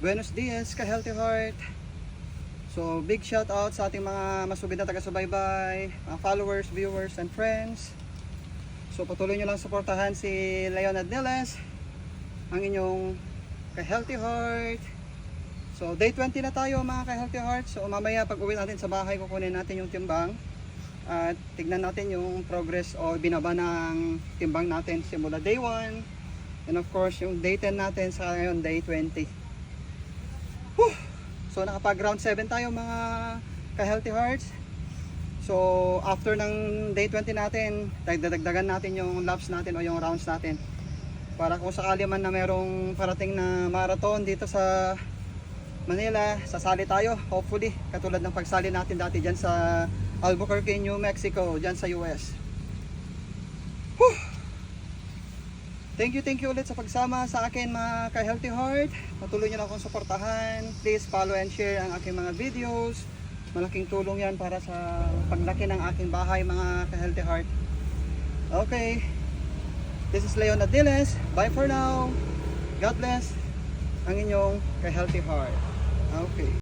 Buenos dias, ka-Healthy Heart. So, big shout out sa ating mga masugid na taga-subaybay, mga followers, viewers, and friends. So, patuloy nyo lang suportahan si Leon Adneles, ang inyong ka-Healthy Heart. So, day 20 na tayo mga ka-Healthy Heart. So, mamaya pag uwi natin sa bahay, kukunin natin yung timbang. At tignan natin yung progress o binaba ng timbang natin simula day 1. And of course, yung day 10 natin sa ngayon, day 20. Whew! So nakapag round 7 tayo mga ka-Healthy Hearts. So after ng day 20 natin, dagdagan natin yung laps natin o yung rounds natin. Para kung sakali man na merong parating na marathon dito sa Manila, sasali tayo. Hopefully, katulad ng pagsali natin dati dyan sa Albuquerque, New Mexico, dyan sa US. Whew! Thank you ulit sa pagsama sa akin mga ka-Healthy Heart. Patuloy nyo lang akong suportahan. Please follow and share ang aking mga videos. Malaking tulong yan para sa paglaki ng aking bahay mga ka-Healthy Heart. Okay. This is Leon Adneles. Bye for now. God bless ang inyong ka-Healthy Heart. Okay.